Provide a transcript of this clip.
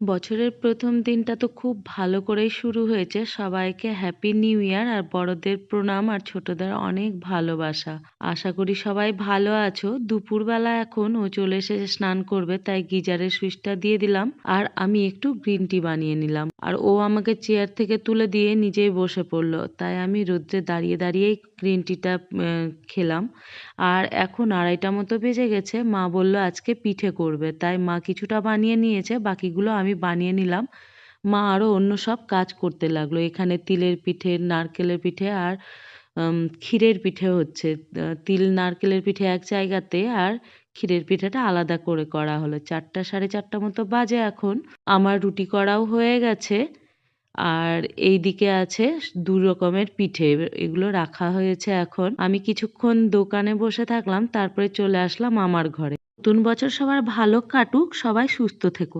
বছরের প্রথম দিনটা তো খুব ভালো করেই শুরু হয়েছে। সবাইকে হ্যাপি নিউ ইয়ার আর বড়দের প্রণাম আর ছোটদের অনেক ভালোবাসা। আশা করি সবাই ভালো আছো। দুপুরবেলা এখন ও চলে এসেছে স্নান করবে, তাই গিজারের সুইচটা দিয়ে দিলাম আর আমি একটু গ্রিন টি বানিয়ে নিলাম। আর ও আমাকে চেয়ার থেকে তুলে দিয়ে নিজেই বসে পড়লো, তাই আমি রোদ্রে দাঁড়িয়ে দাঁড়িয়েই গ্রিন টিটা খেলাম। আর এখন 2:30 মতো বেজে গেছে। মা বলল আজকে পিঠে করবে, তাই মা কিছুটা বানিয়ে নিয়েছে, বাকিগুলো আমি বানিয়ে নিলাম। মা আরো অন্য সব কাজ করতে লাগলো। এখানে তিলের পিঠে, নারকেলের পিঠে আর ক্ষীরের পিঠে হচ্ছে। তিল নারকেলের পিঠে এক জায়গাতে আর ক্ষীরের পিঠাটা আলাদা করে করা হলো। 4টা 4:30 মতো বাজে এখন। আমার রুটি করাও হয়ে গেছে। আর এইদিকে আছে 2 রকমের পিঠে। এগুলো রাখা হয়েছে এখন। আমি কিছুক্ষণ দোকানে বসে থাকলাম, তারপরে চলে আসলাম আমার ঘরে। নতুন বছর সবার ভালো কাটুক, সবাই সুস্থ থেকো।